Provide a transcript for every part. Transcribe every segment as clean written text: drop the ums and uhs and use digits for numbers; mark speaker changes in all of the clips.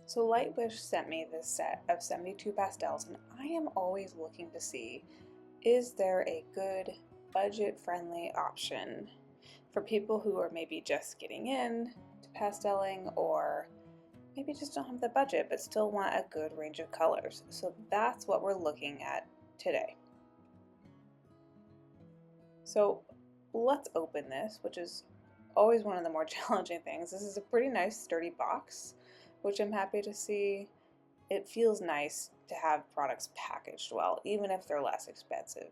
Speaker 1: So Lightwish sent me this set of 72 pastels, and I am always looking to see, is there a good budget-friendly option for people who are maybe just getting in to pasteling, or maybe just don't have the budget but still want a good range of colors. So that's what we're looking at today. So let's open this, which is always one of the more challenging things. This is a pretty nice sturdy box, which I'm happy to see. It feels nice to have products packaged well, even if they're less expensive.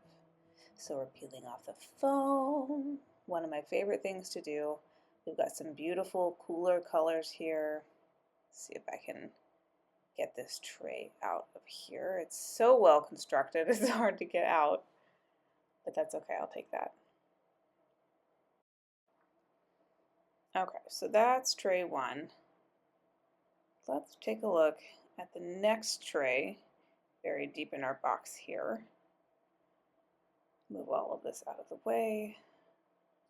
Speaker 1: So we're peeling off the foam, one of my favorite things to do. We've got some beautiful cooler colors here. Let's see if I can get this tray out of here. It's so well constructed, it's hard to get out, but that's okay, I'll take that. Okay, so that's tray one. Let's take a look at the next tray, buried deep in our box here. Move all of this out of the way.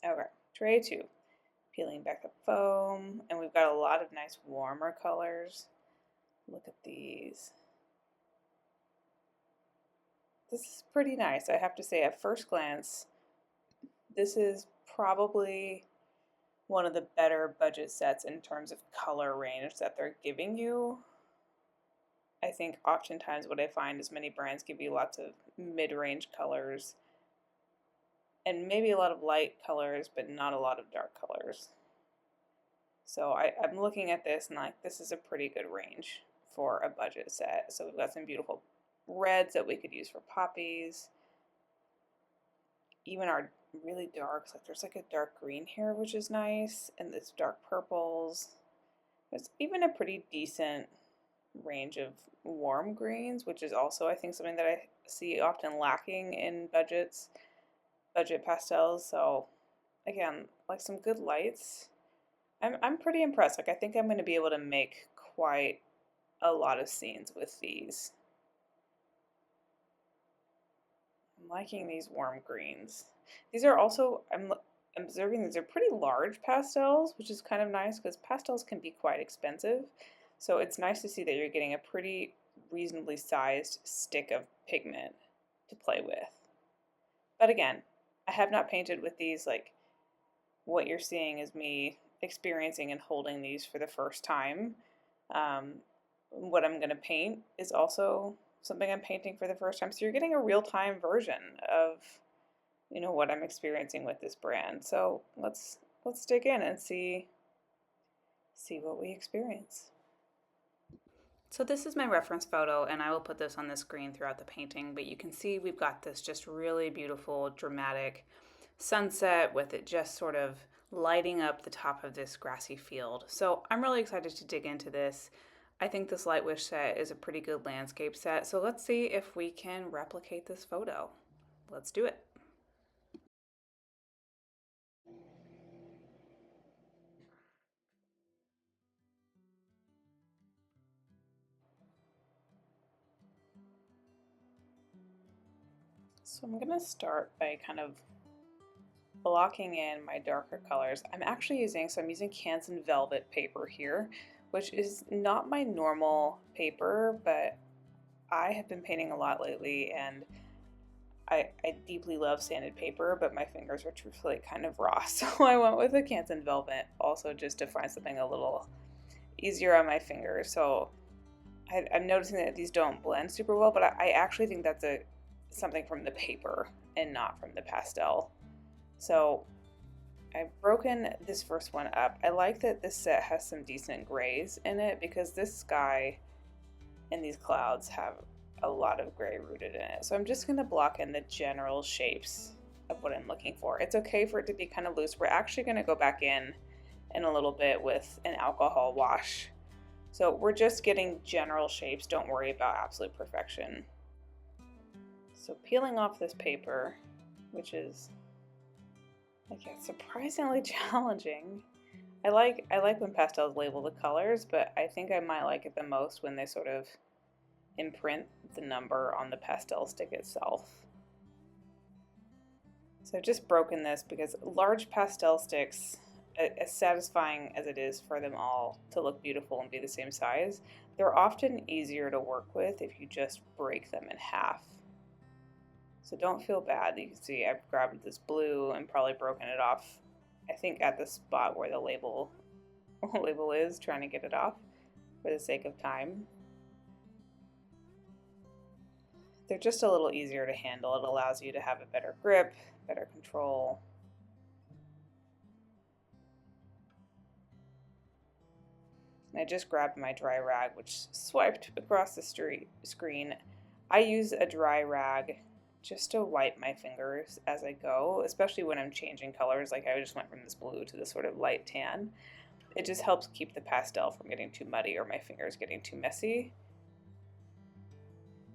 Speaker 1: Okay, tray two. Peeling back the foam, and we've got a lot of nice warmer colors. Look at these. This is pretty nice, I have to say. At first glance, this is probably one of the better budget sets in terms of color range that they're giving you. I think oftentimes what I find is many brands give you lots of mid-range colors and maybe a lot of light colors, but not a lot of dark colors. So I'm looking at this and like, this is a pretty good range for a budget set. So we've got some beautiful reds that we could use for poppies. Even our really darks, like there's like a dark green here, which is nice, and this dark purples. There's even a pretty decent range of warm greens, which is also, I think, something that I see often lacking in budget pastels. So again, like some good lights. I'm pretty impressed. Like I think I'm going to be able to make quite a lot of scenes with these. I'm liking these warm greens. These are also, I'm observing these are pretty large pastels, which is kind of nice because pastels can be quite expensive. So it's nice to see that you're getting a pretty reasonably sized stick of pigment to play with. But again, I have not painted with these. Like what you're seeing is me experiencing and holding these for the first time. What I'm going to paint is also something I'm painting for the first time. So you're getting a real-time version of, you know, what I'm experiencing with this brand. So let's dig in and see what we experience. So this is my reference photo, and I will put this on the screen throughout the painting, but you can see we've got this just really beautiful, dramatic sunset with it just sort of lighting up the top of this grassy field. So I'm really excited to dig into this. I think this Lightwish set is a pretty good landscape set, so let's see if we can replicate this photo. Let's do it. So I'm going to start by kind of blocking in my darker colors. I'm using Canson Velvet paper here, which is not my normal paper, but I have been painting a lot lately, and I deeply love sanded paper, but my fingers are truthfully kind of raw, so I went with a Canson Velvet also just to find something a little easier on my fingers. So I'm noticing that these don't blend super well, but I actually think that's something from the paper and not from the pastel. So I've broken this first one up. I like that this set has some decent grays in it because this sky and these clouds have a lot of gray rooted in it. So I'm just going to block in the general shapes of what I'm looking for. It's okay for it to be kind of loose. We're actually going to go back in a little bit with an alcohol wash. So we're just getting general shapes. Don't worry about absolute perfection. So peeling off this paper, which is surprisingly challenging. I like when pastels label the colors, but I think I might like it the most when they sort of imprint the number on the pastel stick itself. So I've just broken this because large pastel sticks, as satisfying as it is for them all to look beautiful and be the same size, they're often easier to work with if you just break them in half. So don't feel bad. You can see I've grabbed this blue and probably broken it off, I think at the spot where the label is, trying to get it off for the sake of time. They're just a little easier to handle. It allows you to have a better grip, better control. And I just grabbed my dry rag, which swiped across the screen. I use a dry rag just to wipe my fingers as I go, especially when I'm changing colors. Like I just went from this blue to this sort of light tan. It just helps keep the pastel from getting too muddy or my fingers getting too messy.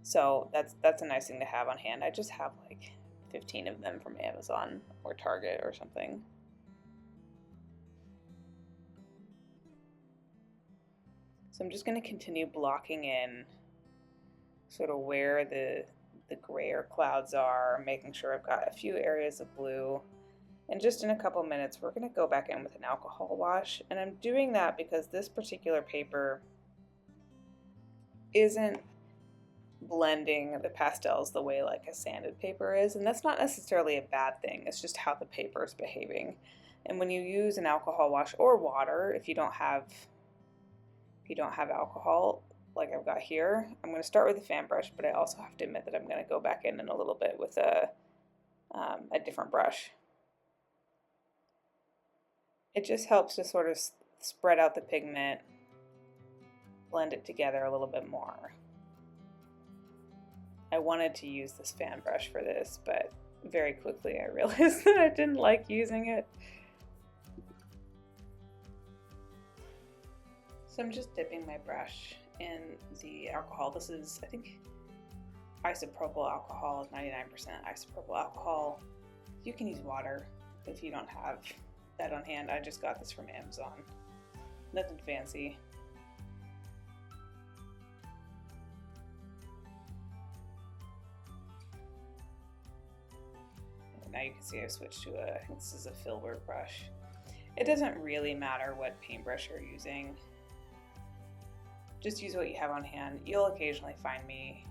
Speaker 1: So that's a nice thing to have on hand. I just have like 15 of them from Amazon or Target or something. So I'm just going to continue blocking in sort of where the grayer clouds are, making sure I've got a few areas of blue. And just in a couple minutes, we're going to go back in with an alcohol wash. And I'm doing that because this particular paper isn't blending the pastels the way like a sanded paper is. And that's not necessarily a bad thing. It's just how the paper is behaving. And when you use an alcohol wash or water, if you don't have alcohol, like I've got here, I'm going to start with a fan brush, but I also have to admit that I'm going to go back in a little bit with a different brush. It just helps to sort of spread out the pigment, blend it together a little bit more. I wanted to use this fan brush for this, but very quickly I realized that I didn't like using it. So I'm just dipping my brush in the alcohol. This is, I think, isopropyl alcohol, 99% isopropyl alcohol. You can use water if you don't have that on hand. I just got this from Amazon. Nothing fancy. And now you can see I switched to I think this is a filbert brush. It doesn't really matter what paintbrush you're using. Just use what you have on hand. You'll occasionally find me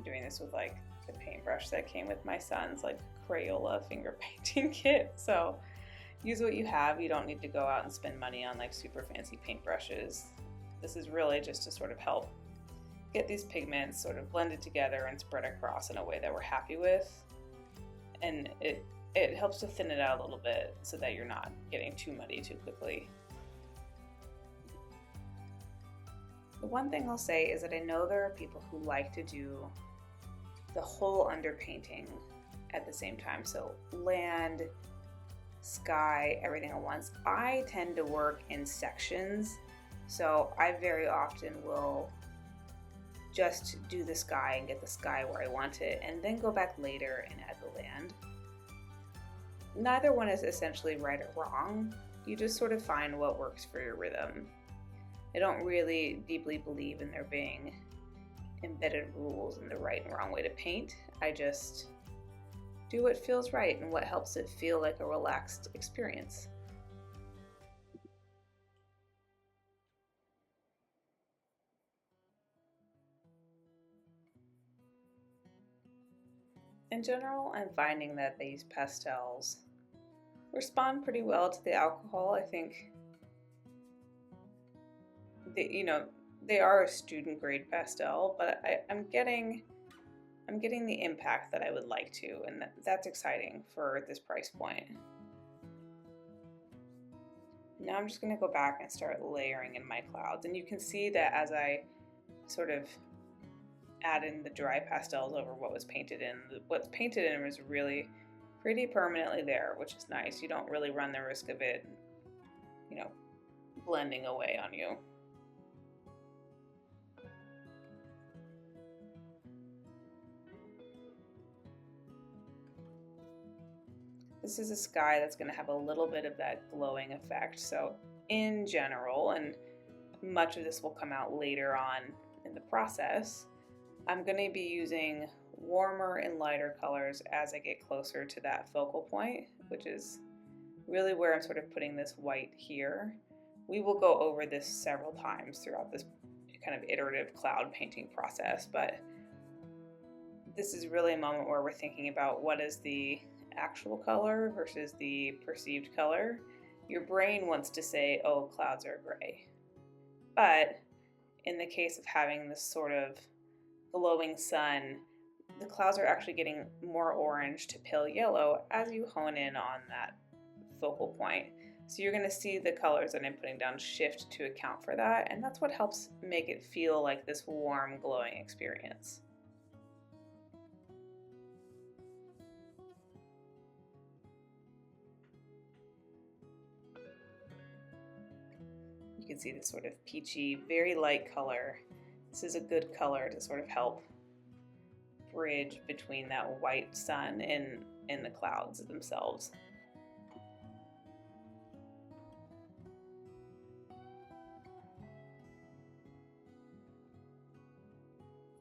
Speaker 1: doing this with like the paintbrush that came with my son's like Crayola finger painting kit. So use what you have. You don't need to go out and spend money on like super fancy paintbrushes. This is really just to sort of help get these pigments sort of blended together and spread across in a way that we're happy with. And it helps to thin it out a little bit so that you're not getting too muddy too quickly. The one thing I'll say is that I know there are people who like to do the whole underpainting at the same time. So land, sky, everything at once. I tend to work in sections. So I very often will just do the sky and get the sky where I want it and then go back later and add the land. Neither one is essentially right or wrong. You just sort of find what works for your rhythm. I don't really deeply believe in there being embedded rules in the right and wrong way to paint. I just do what feels right and what helps it feel like a relaxed experience. In general, I'm finding that these pastels respond pretty well to the alcohol. I think they are a student grade pastel, but I'm getting the impact that I would like to, and that's exciting for this price point. Now I'm just going to go back and start layering in my clouds, and you can see that as I sort of add in the dry pastels over what was painted in, what's painted in was really pretty permanently there, which is nice. You don't really run the risk of it, blending away on you. This is a sky that's going to have a little bit of that glowing effect. So in general, and much of this will come out later on in the process, I'm going to be using warmer and lighter colors as I get closer to that focal point, which is really where I'm sort of putting this white here. We will go over this several times throughout this kind of iterative cloud painting process, but this is really a moment where we're thinking about what is the actual color versus the perceived color. Your brain wants to say, oh, clouds are gray. But in the case of having this sort of glowing sun, the clouds are actually getting more orange to pale yellow as you hone in on that focal point. So you're going to see the colors that I'm putting down shift to account for that, and that's what helps make it feel like this warm, glowing experience. You can see this sort of peachy, very light color. This is a good color to sort of help bridge between that white sun and the clouds themselves.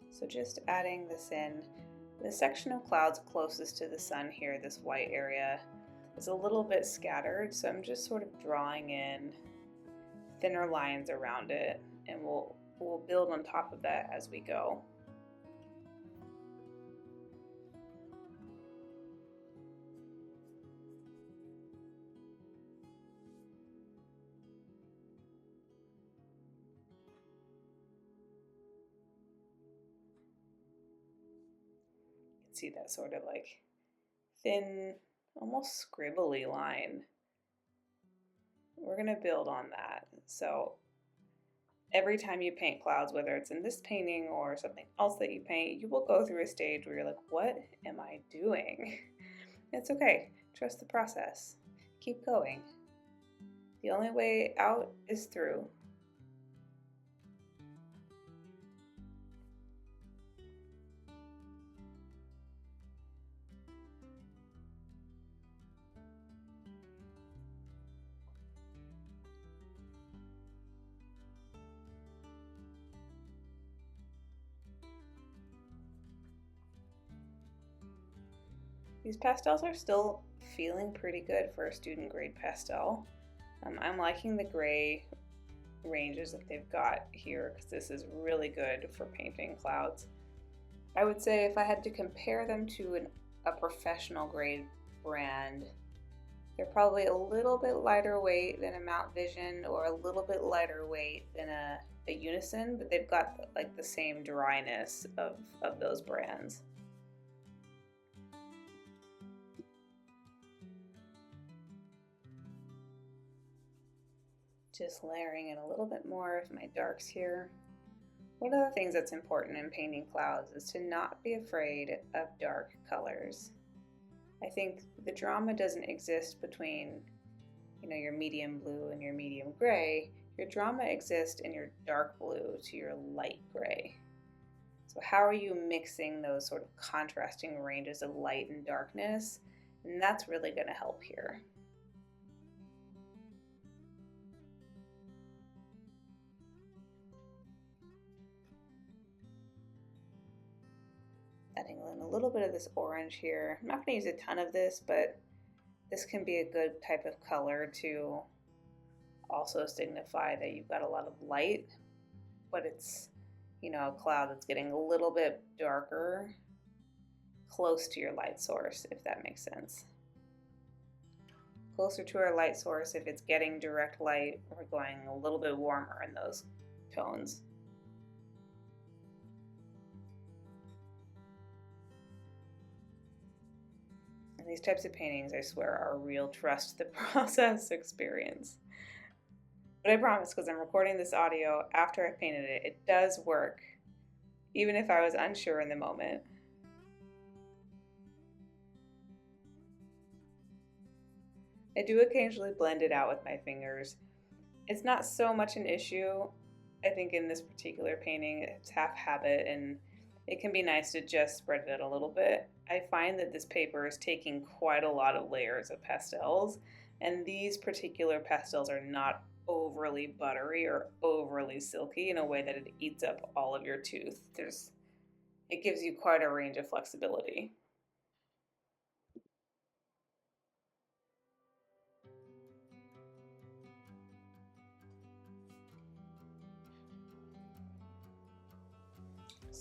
Speaker 1: So just adding this in, the section of clouds closest to the sun here, this white area, is a little bit scattered, so I'm just sort of drawing in thinner lines around it, and we'll build on top of that as we go. See that sort of like thin, almost scribbly line. We're going to build on that. So every time you paint clouds, whether it's in this painting or something else that you paint, you will go through a stage where you're like, what am I doing? It's okay. Trust the process. Keep going. The only way out is through. These pastels are still feeling pretty good for a student grade pastel. I'm liking the gray ranges that they've got here because this is really good for painting clouds. I would say if I had to compare them to a professional grade brand, they're probably a little bit lighter weight than a Mount Vision or a little bit lighter weight than a Unison, but they've got like the same dryness of those brands. Just layering in a little bit more of my darks here. One of the things that's important in painting clouds is to not be afraid of dark colors. I think the drama doesn't exist between, your medium blue and your medium gray. Your drama exists in your dark blue to your light gray. So how are you mixing those sort of contrasting ranges of light and darkness? And that's really going to help here. Adding in a little bit of this orange here. I'm not going to use a ton of this, but this can be a good type of color to also signify that you've got a lot of light, but it's, a cloud that's getting a little bit darker close to your light source, if that makes sense. Closer to our light source, if it's getting direct light, we're going a little bit warmer in those tones. And these types of paintings, I swear, are a real trust the process experience. But I promise, because I'm recording this audio after I painted it, it does work, even if I was unsure in the moment. I do occasionally blend it out with my fingers. It's not so much an issue. I think in this particular painting, it's half habit, and it can be nice to just spread it out a little bit. I find that this paper is taking quite a lot of layers of pastels, and these particular pastels are not overly buttery or overly silky in a way that it eats up all of your tooth. It gives you quite a range of flexibility.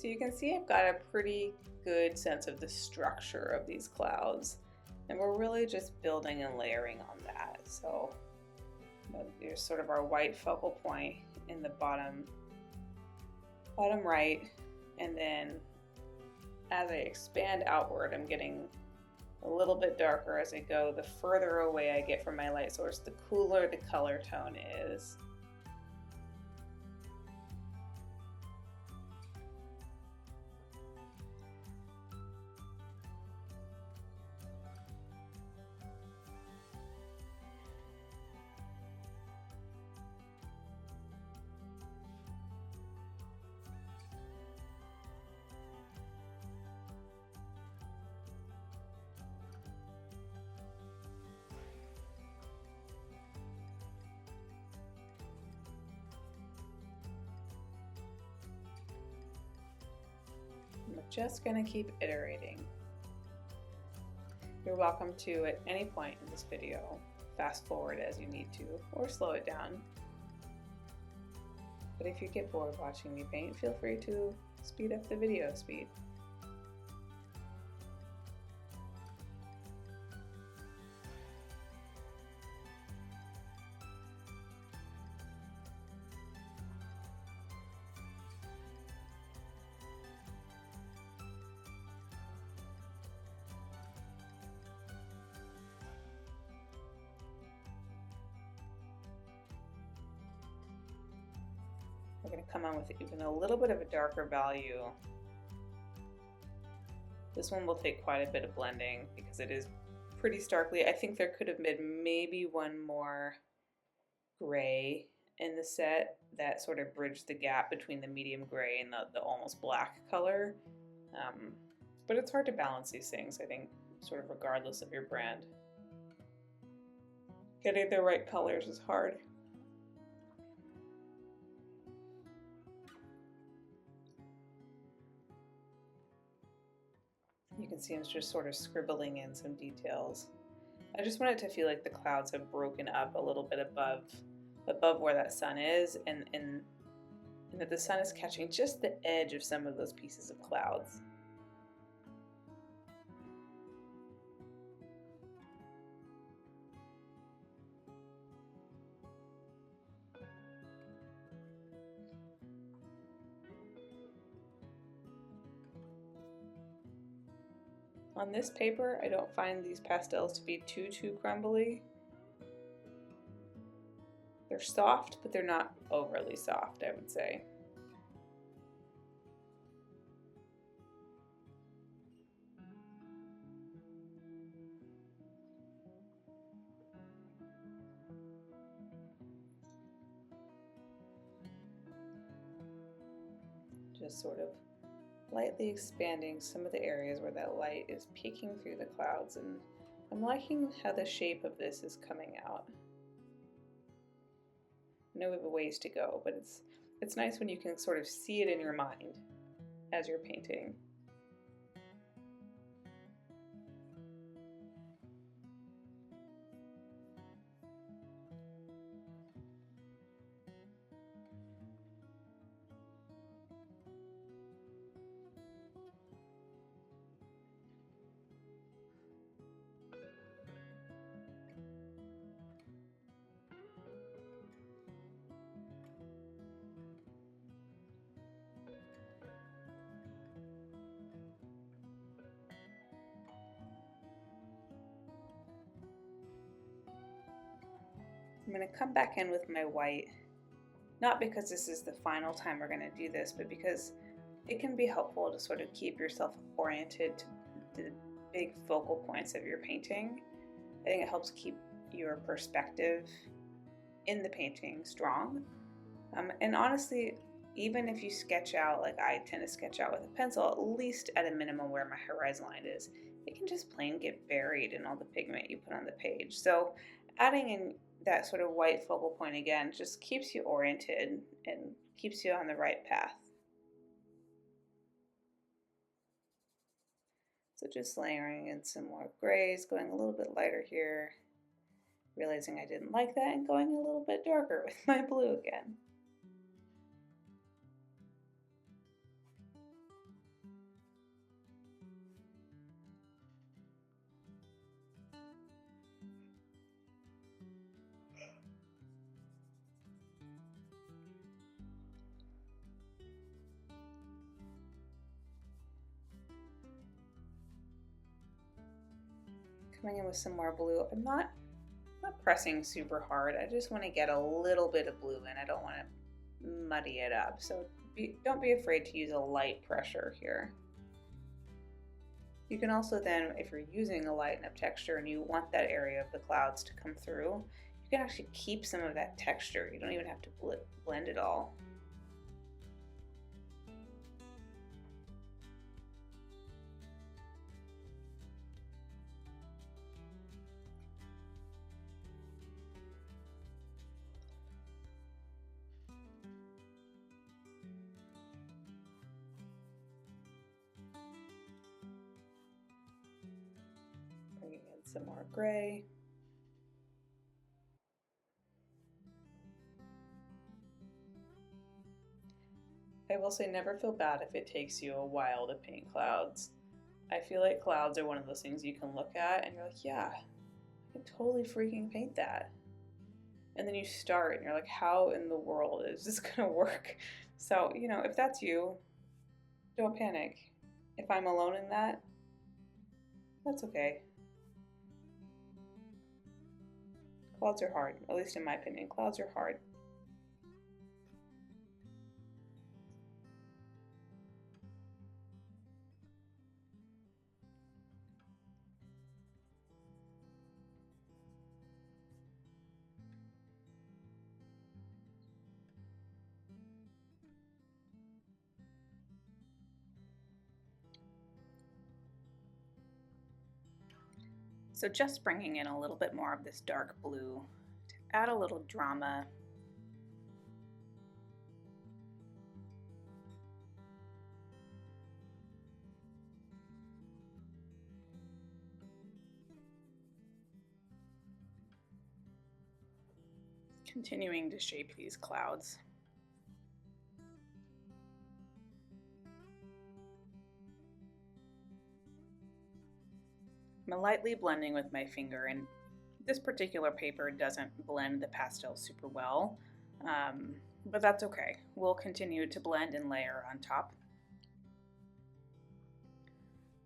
Speaker 1: So you can see I've got a pretty good sense of the structure of these clouds, and we're really just building and layering on that. So there's sort of our white focal point in the bottom right, and then as I expand outward, I'm getting a little bit darker as I go. The further away I get from my light source, the cooler the color tone is. I'm just going to keep iterating. You're welcome to, at any point in this video, fast forward as you need to, or slow it down. But if you get bored watching me paint, feel free to speed up the video speed. We're going to come on with even a little bit of a darker value. This one will take quite a bit of blending because it is pretty starkly. I think there could have been maybe one more gray in the set that sort of bridged the gap between the medium gray and the almost black color. But it's hard to balance these things, I think, sort of regardless of your brand. Getting the right colors is hard. You can see I'm just sort of scribbling in some details. I just want it to feel like the clouds have broken up a little bit above where that sun is, and that the sun is catching just the edge of some of those pieces of clouds. On this paper, I don't find these pastels to be too crumbly. They're soft, but they're not overly soft, I would say. Just sort of lightly expanding some of the areas where that light is peeking through the clouds, and I'm liking how the shape of this is coming out. I know we have a ways to go, but it's nice when you can sort of see it in your mind as you're painting. I'm going to come back in with my white, not because this is the final time we're going to do this, but because it can be helpful to sort of keep yourself oriented to the big focal points of your painting. I think it helps keep your perspective in the painting strong. And honestly, even if you sketch out like I tend to sketch out with a pencil, at least at a minimum where my horizon line is, it can just plain get buried in all the pigment you put on the page. So adding in that sort of white focal point again just keeps you oriented and keeps you on the right path. So just layering in some more grays, going a little bit lighter here, realizing I didn't like that, and going a little bit darker with my blue again. Coming in with some more blue. I'm not pressing super hard. I just want to get a little bit of blue in. I don't want to muddy it up. So don't be afraid to use a light pressure here. You can also then, if you're using a light enough texture and you want that area of the clouds to come through, you can actually keep some of that texture. You don't even have to blend it all. Bringing in some more gray. I will say never feel bad if it takes you a while to paint clouds. I feel like clouds are one of those things you can look at and you're like, yeah, I can totally freaking paint that. And then you start and you're like, how in the world is this gonna work? So, you know, if that's you, don't panic. If I'm alone in that, that's okay. Clouds are hard, at least in my opinion. Clouds are hard. So just bringing in a little bit more of this dark blue to add a little drama. Continuing to shape these clouds. I'm lightly blending with my finger, and this particular paper doesn't blend the pastel super well, but that's okay. We'll continue to blend and layer on top.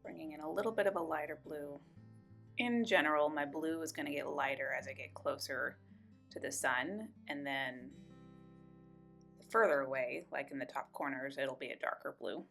Speaker 1: Bringing in a little bit of a lighter blue. In general, my blue is going to get lighter as I get closer to the sun, and then further away, like in the top corners, it'll be a darker blue.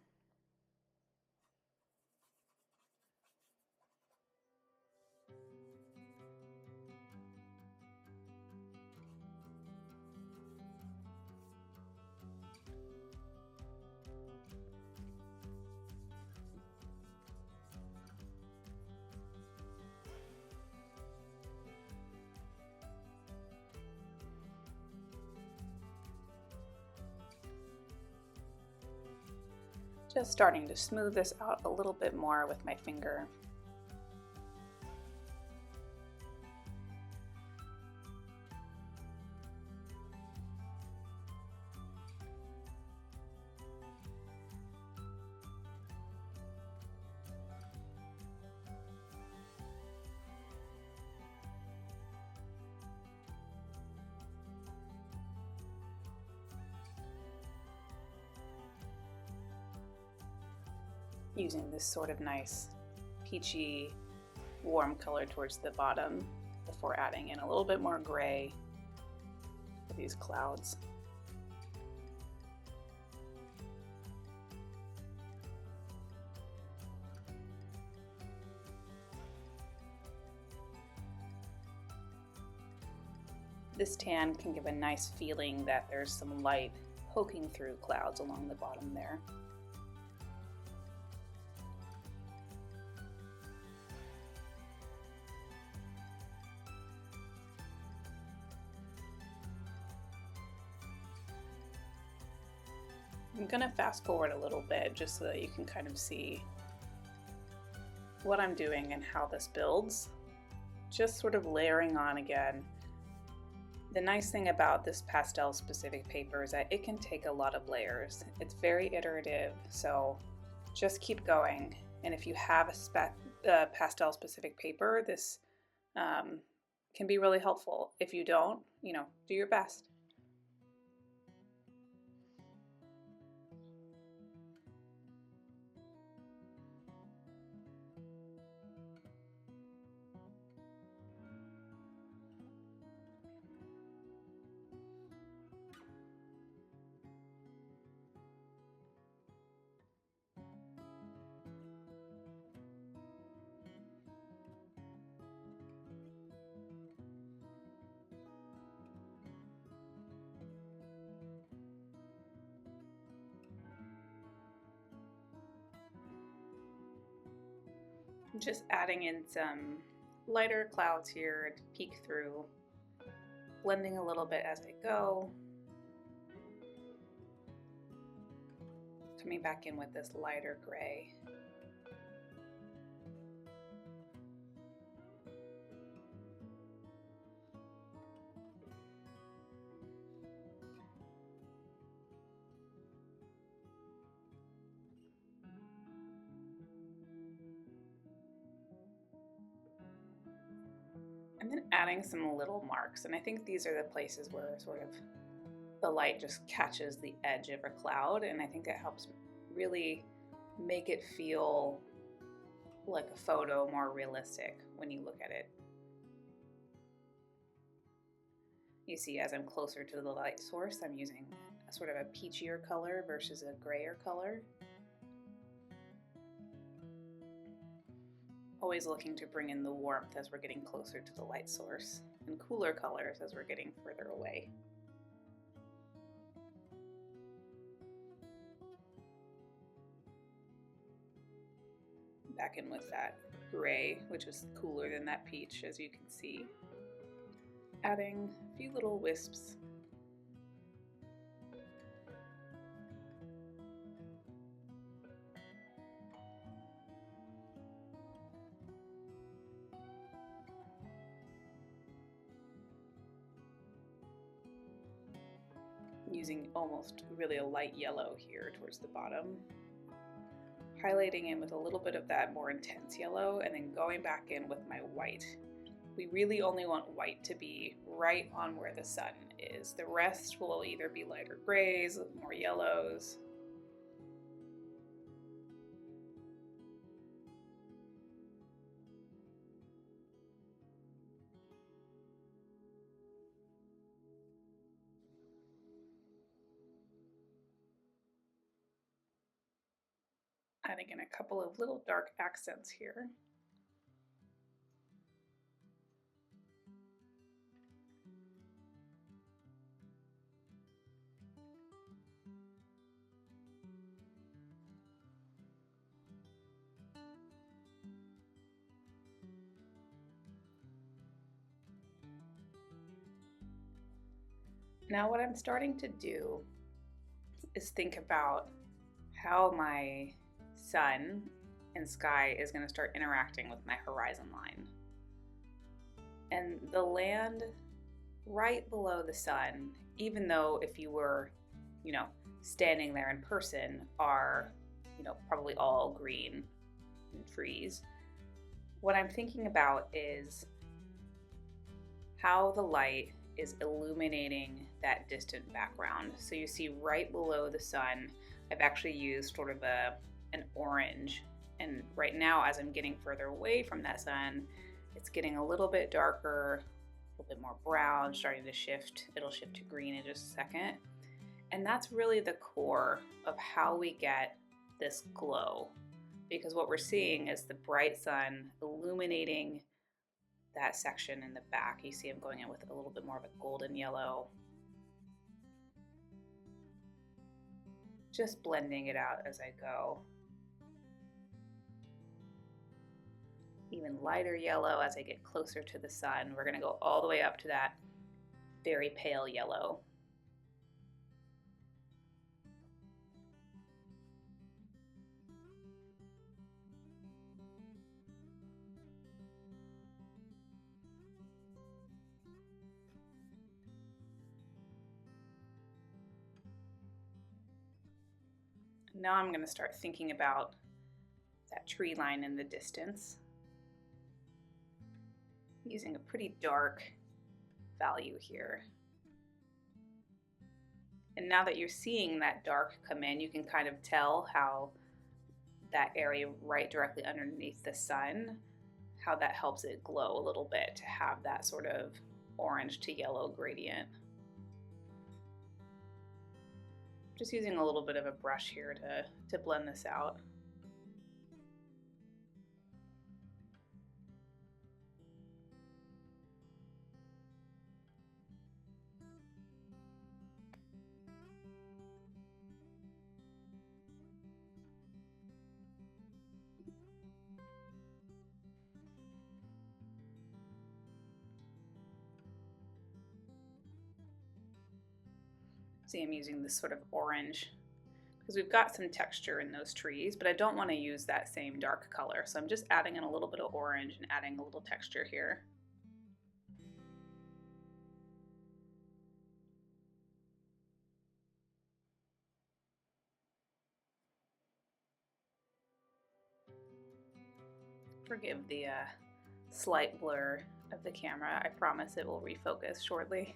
Speaker 1: Just starting to smooth this out a little bit more with my finger. Using this sort of nice peachy warm color towards the bottom before adding in a little bit more gray for these clouds. This tan can give a nice feeling that there's some light poking through clouds along the bottom there. I'm gonna fast forward a little bit just so that you can kind of see what I'm doing and how this builds. Just sort of layering on again. The nice thing about this pastel specific paper is that it can take a lot of layers. It's very iterative, so just keep going. And if you have a pastel specific paper, this can be really helpful. If you don't, you know, do your best. Just adding in some lighter clouds here to peek through, blending a little bit as I go. Coming back in with this lighter gray. And then adding some little marks, and I think these are the places where sort of the light just catches the edge of a cloud, and I think that helps really make it feel like a photo, more realistic when you look at it. You see, as I'm closer to the light source, I'm using a sort of a peachier color versus a grayer color. Always looking to bring in the warmth as we're getting closer to the light source, and cooler colors as we're getting further away. Back in with that gray, which is cooler than that peach, as you can see. Adding a few little wisps. Using almost really a light yellow here towards the bottom. Highlighting in with a little bit of that more intense yellow, and then going back in with my white. We really only want white to be right on where the sun is. The rest will either be lighter grays, more yellows. Adding in a couple of little dark accents here. Now what I'm starting to do is think about how my sun and sky is going to start interacting with my horizon line. And the land right below the sun, even though if you were, standing there in person, are, probably all green and trees. What I'm thinking about is how the light is illuminating that distant background. So you see right below the sun, I've actually used sort of an orange. And right now, as I'm getting further away from that sun, it's getting a little bit darker, a little bit more brown, starting to shift. It'll shift to green in just a second. And that's really the core of how we get this glow. Because what we're seeing is the bright sun illuminating that section in the back. You see I'm going in with a little bit more of a golden yellow. Just blending it out as I go. Even lighter yellow as I get closer to the sun. We're going to go all the way up to that very pale yellow. Now I'm going to start thinking about that tree line in the distance, using a pretty dark value here. And now that you're seeing that dark come in, you can kind of tell how that area right directly underneath the sun, how that helps it glow a little bit to have that sort of orange to yellow gradient. Just using a little bit of a brush here to blend this out. See, I'm using this sort of orange because we've got some texture in those trees, but I don't want to use that same dark color. So I'm just adding in a little bit of orange and adding a little texture here. Forgive the slight blur of the camera. I promise it will refocus shortly.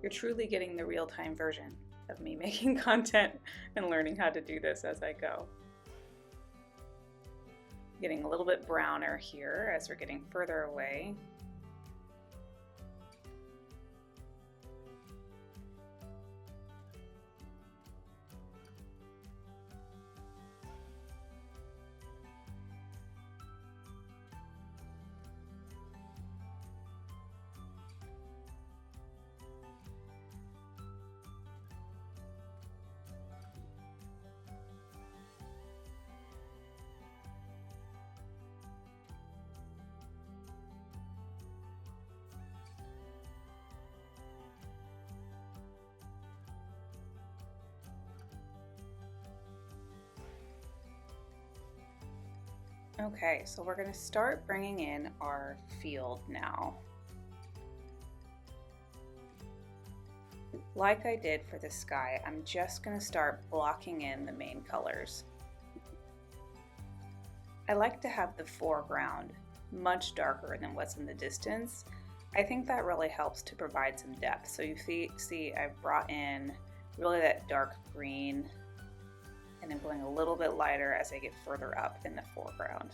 Speaker 1: You're truly getting the real-time version of me making content and learning how to do this as I go. Getting a little bit browner here as we're getting further away. Okay, so we're going to start bringing in our field now. Like I did for the sky, I'm just going to start blocking in the main colors. I like to have the foreground much darker than what's in the distance. I think that really helps to provide some depth. So you see I've brought in really that dark green, and I'm going a little bit lighter as I get further up in the foreground.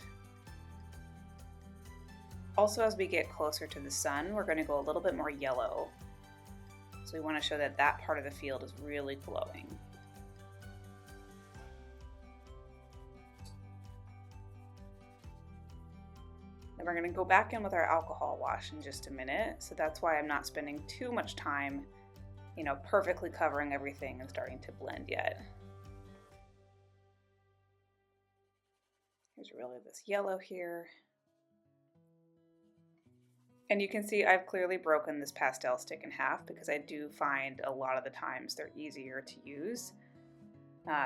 Speaker 1: Also, as we get closer to the sun, we're going to go a little bit more yellow. So we want to show that that part of the field is really glowing. Then we're going to go back in with our alcohol wash in just a minute. So that's why I'm not spending too much time, perfectly covering everything and starting to blend yet. There's really this yellow here. And you can see I've clearly broken this pastel stick in half because I do find a lot of the times they're easier to use,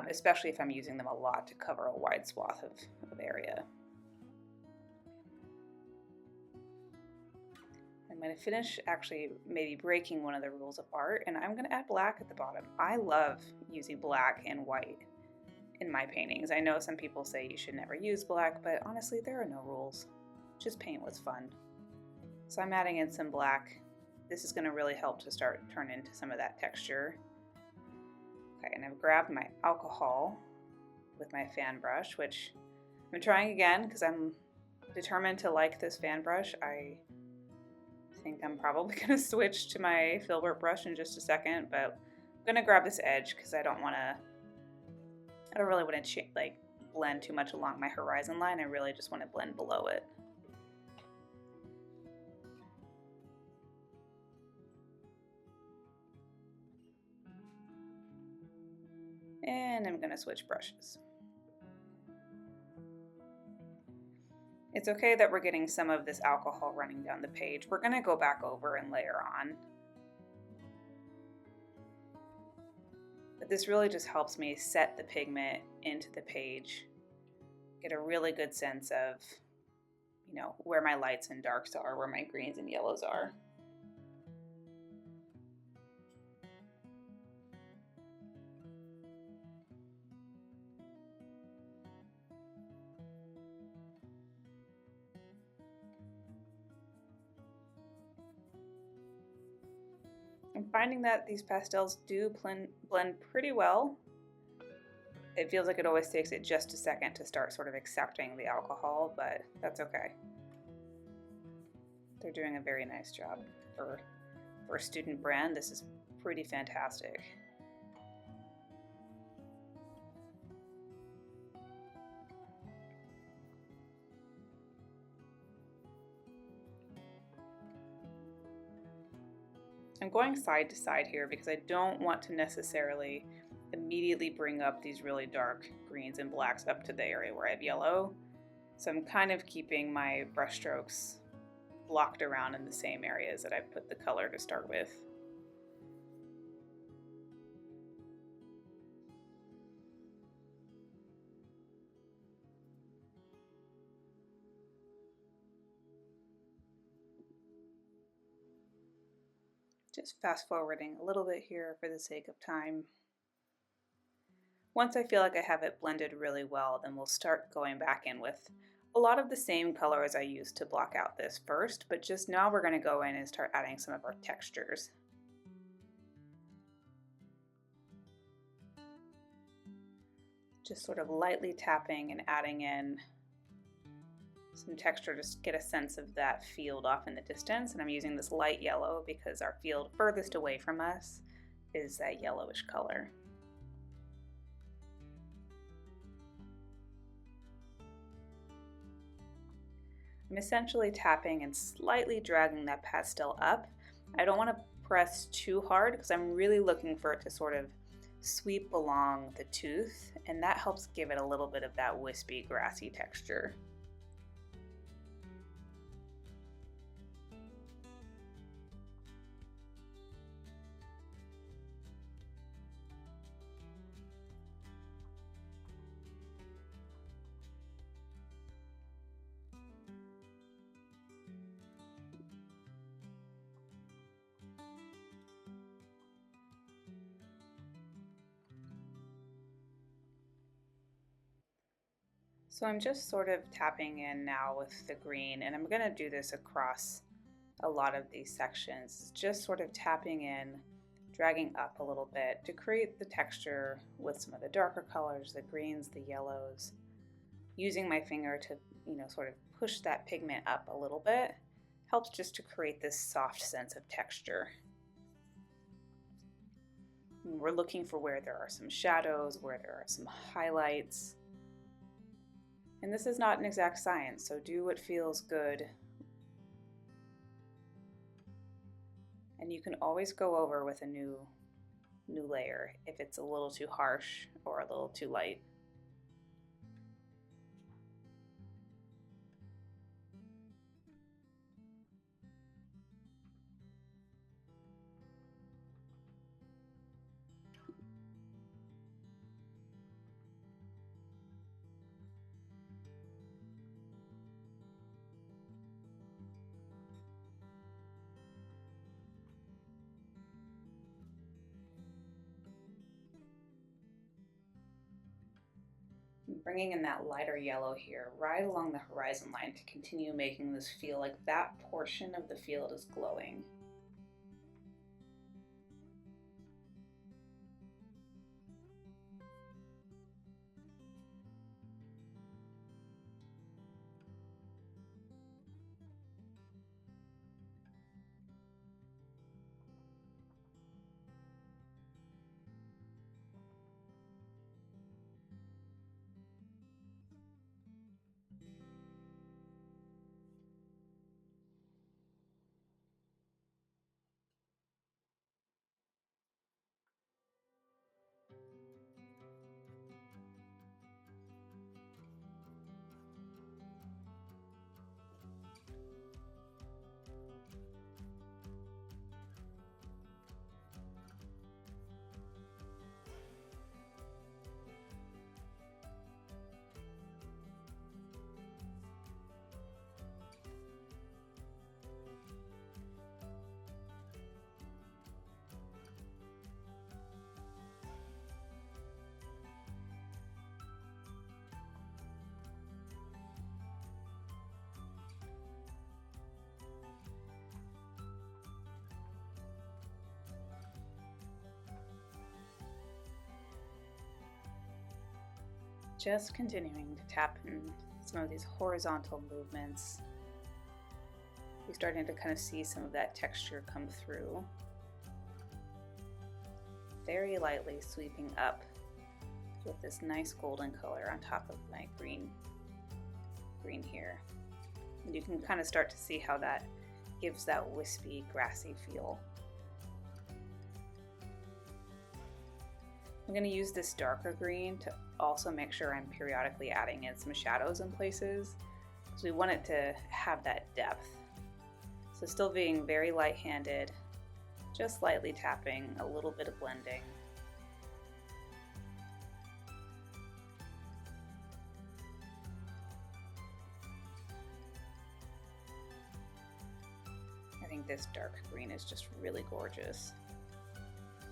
Speaker 1: especially if I'm using them a lot to cover a wide swath of area. I'm going to finish actually maybe breaking one of the rules apart, and I'm going to add black at the bottom. I love using black and white in my paintings. I know some people say you should never use black, but honestly there are no rules. Just paint what's fun. So I'm adding in some black. This is going to really help to start turn into some of that texture. Okay, and I've grabbed my alcohol with my fan brush, which I'm trying again because I'm determined to like this fan brush. I think I'm probably going to switch to my filbert brush in just a second, but I'm going to grab this edge because I don't really want to blend too much along my horizon line. I really just want to blend below it. And I'm going to switch brushes. It's okay that we're getting some of this alcohol running down the page. We're going to go back over and layer on. But this really just helps me set the pigment into the page, get a really good sense of, where my lights and darks are, where my greens and yellows are. I'm finding that these pastels do blend pretty well. It feels like it always takes it just a second to start sort of accepting the alcohol, but that's okay. They're doing a very nice job. For a student brand, this is pretty fantastic. I'm going side to side here because I don't want to necessarily immediately bring up these really dark greens and blacks up to the area where I have yellow. So I'm kind of keeping my brush strokes blocked around in the same areas that I put the color to start with. Just fast forwarding a little bit here for the sake of time. Once I feel like I have it blended really well, then we'll start going back in with a lot of the same color as I used to block out this first, but just now we're going to go in and start adding some of our textures. Just sort of lightly tapping and adding in some texture to get a sense of that field off in the distance. And I'm using this light yellow because our field furthest away from us is that yellowish color. I'm essentially tapping and slightly dragging that pastel up. I don't want to press too hard because I'm really looking for it to sort of sweep along the tooth, and that helps give it a little bit of that wispy, grassy texture. So I'm just sort of tapping in now with the green, and I'm going to do this across a lot of these sections, just sort of tapping in, dragging up a little bit to create the texture with some of the darker colors, the greens, the yellows, using my finger to, sort of push that pigment up a little bit, helps just to create this soft sense of texture. And we're looking for where there are some shadows, where there are some highlights. And this is not an exact science, so do what feels good. And you can always go over with a new layer if it's a little too harsh or a little too light. Bringing in that lighter yellow here right along the horizon line to continue making this feel like that portion of the field is glowing. Just continuing to tap in some of these horizontal movements. You're starting to kind of see some of that texture come through. Very lightly sweeping up with this nice golden color on top of my green here. And you can kind of start to see how that gives that wispy, grassy feel. I'm going to use this darker green to also make sure I'm periodically adding in some shadows in places, because we want it to have that depth. So still being very light-handed, just lightly tapping, a little bit of blending. I think this dark green is just really gorgeous.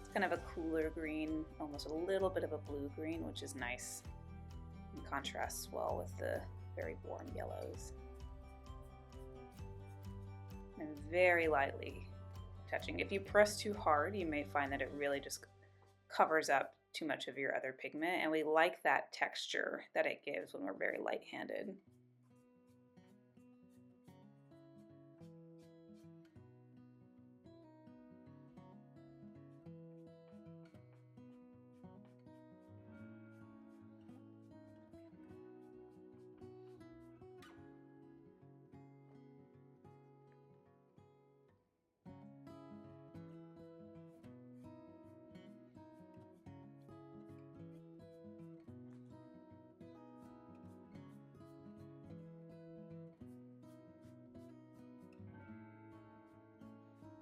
Speaker 1: It's kind of a cooler green, almost a little bit of a blue green, which is nice and contrasts well with the very warm yellows. And very lightly touching. If you press too hard, you may find that it really just covers up too much of your other pigment, and we like that texture that it gives when we're very light-handed.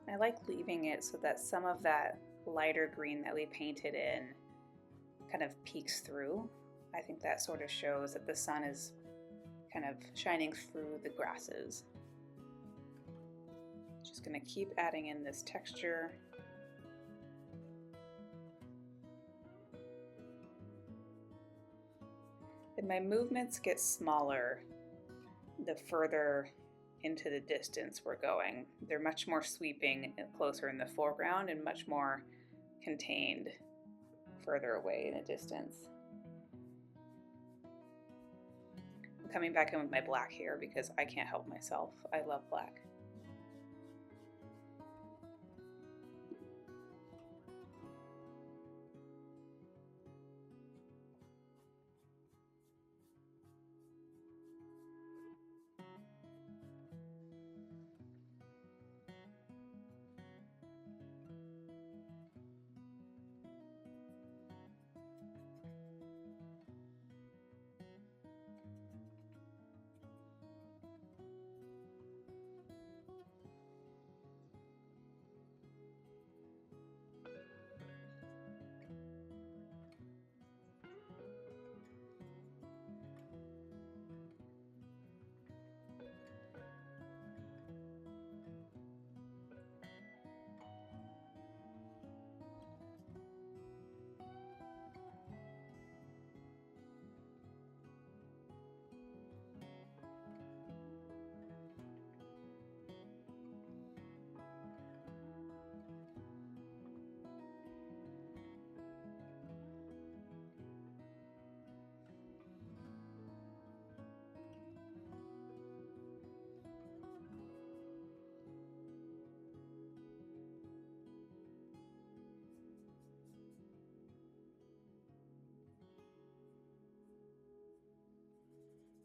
Speaker 1: I like leaving it so that some of that lighter green that we painted in kind of peeks through. I think that sort of shows that the sun is kind of shining through the grasses. Just going to keep adding in this texture. And my movements get smaller the further into the distance we're going. They're much more sweeping and closer in the foreground and much more contained further away in the distance. I'm coming back in with my black here because I can't help myself. I love black.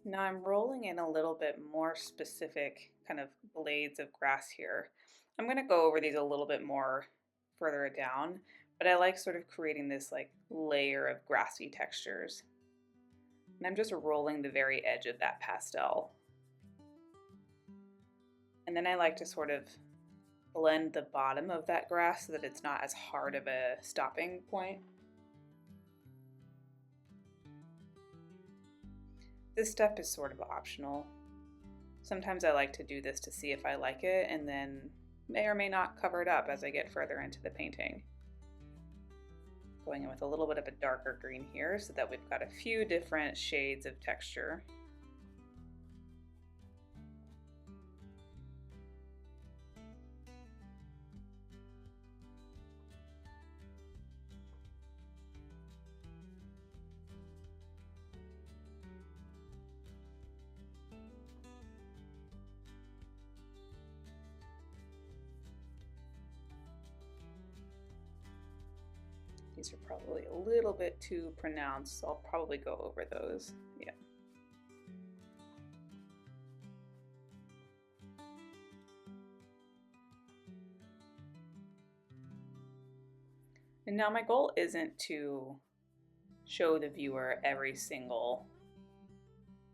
Speaker 1: Now I'm rolling in a little bit more specific kind of blades of grass here. I'm going to go over these a little bit more further down, but I like sort of creating this like layer of grassy textures. And I'm just rolling the very edge of that pastel. And then I like to sort of blend the bottom of that grass so that it's not as hard of a stopping point. This step is sort of optional. Sometimes I like to do this to see if I like it and then may or may not cover it up as I get further into the painting. Going in with a little bit of a darker green here so that we've got a few different shades of texture. These are probably a little bit too pronounced, so I'll probably go over those. Yeah. And now my goal isn't to show the viewer every single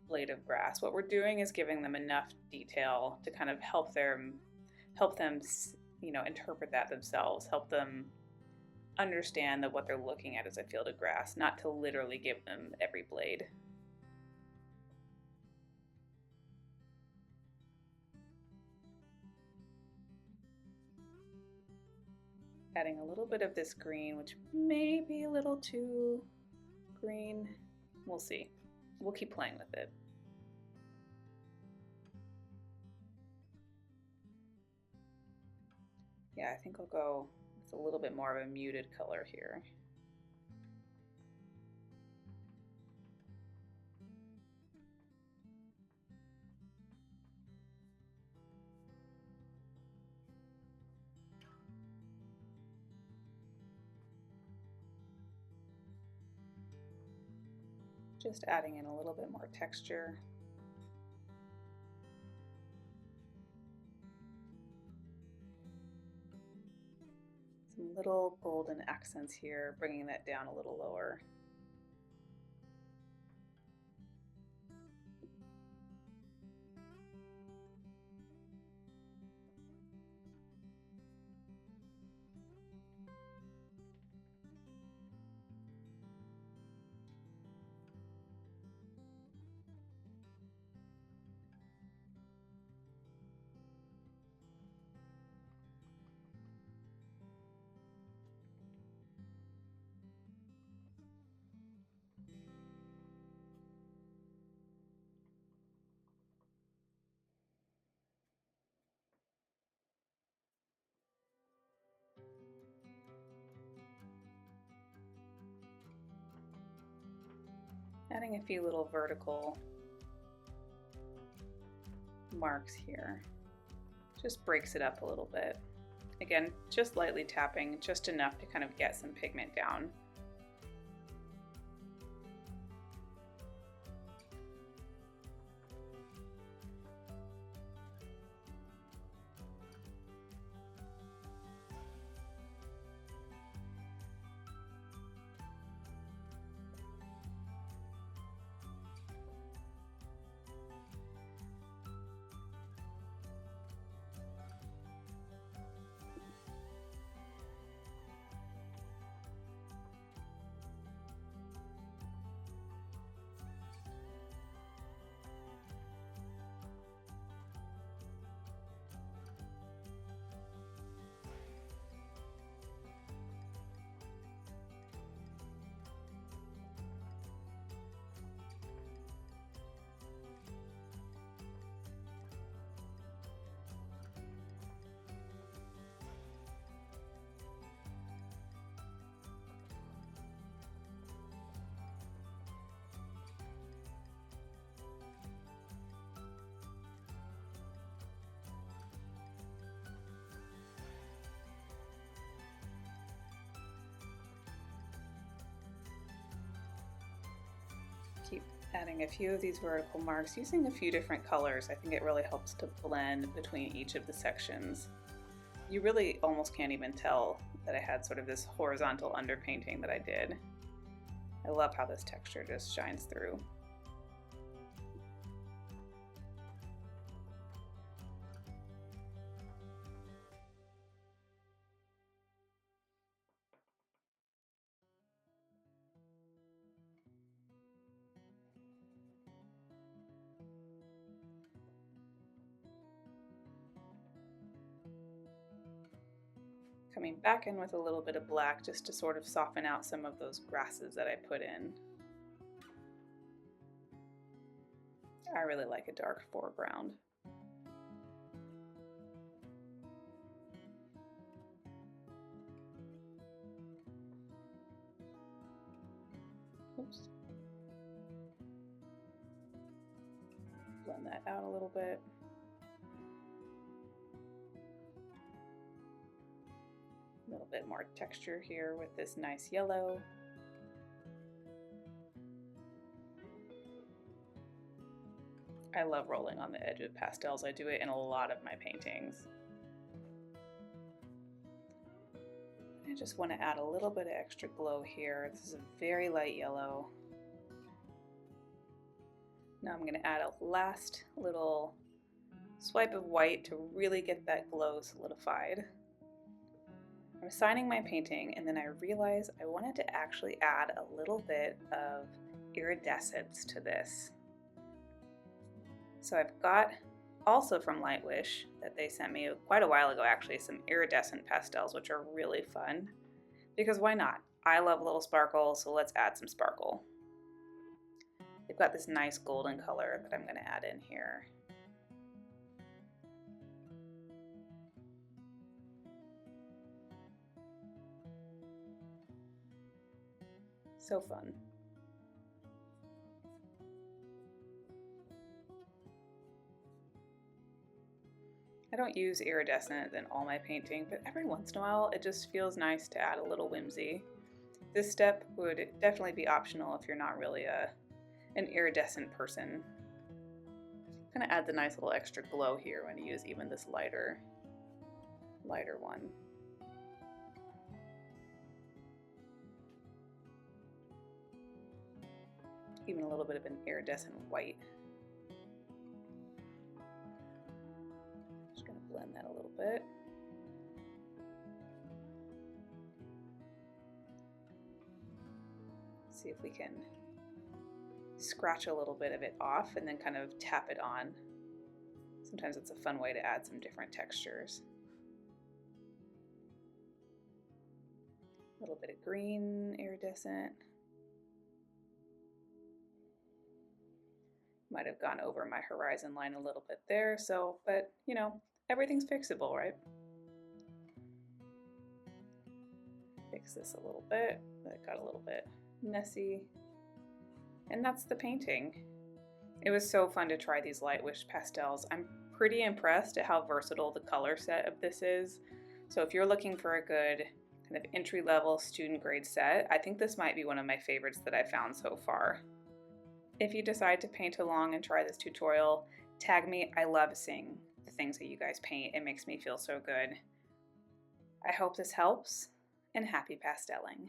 Speaker 1: blade of grass. What we're doing is giving them enough detail to kind of help them, interpret that themselves, help them understand that what they're looking at is a field of grass, not to literally give them every blade. Adding a little bit of this green, which may be a little too green. We'll see. We'll keep playing with it. Yeah, I think I'll go with a little bit more of a muted color here. Just adding in a little bit more texture. Some little golden accents here, bringing that down a little lower. Adding a few little vertical marks here. Just breaks it up a little bit. Again, just lightly tapping, just enough to kind of get some pigment down. Keep adding a few of these vertical marks using a few different colors. I think it really helps to blend between each of the sections. You really almost can't even tell that I had sort of this horizontal underpainting that I did. I love how this texture just shines through. Coming back in with a little bit of black just to sort of soften out some of those grasses that I put in. I really like a dark foreground. Oops. Blend that out a little bit. A little bit more texture here with this nice yellow. I love rolling on the edge of pastels. I do it in a lot of my paintings. I just want to add a little bit of extra glow here. This is a very light yellow. Now I'm going to add a last little swipe of white to really get that glow solidified. I'm assigning my painting, and then I realized I wanted to actually add a little bit of iridescence to this. So I've got also from Lightwish that they sent me quite a while ago, actually, some iridescent pastels, which are really fun. Because why not? I love a little sparkle, so let's add some sparkle. They've got this nice golden color that I'm going to add in here. So fun. I don't use iridescent in all my painting, but every once in a while it just feels nice to add a little whimsy. This step would definitely be optional if you're not really an iridescent person. Kind of adds a nice little extra glow here when you use even this lighter one. Even a little bit of an iridescent white. Just gonna blend that a little bit. See if we can scratch a little bit of it off and then kind of tap it on. Sometimes it's a fun way to add some different textures. A little bit of green iridescent. Might have gone over my horizon line a little bit there, but you know, everything's fixable, right? Fix this a little bit. That got a little bit messy. And that's the painting. It was so fun to try these Lightwish pastels. I'm pretty impressed at how versatile the color set of this is. So if you're looking for a good kind of entry-level student grade set, I think this might be one of my favorites that I've found so far. If you decide to paint along and try this tutorial, tag me. I love seeing the things that you guys paint. It makes me feel so good. I hope this helps, and happy pasteling.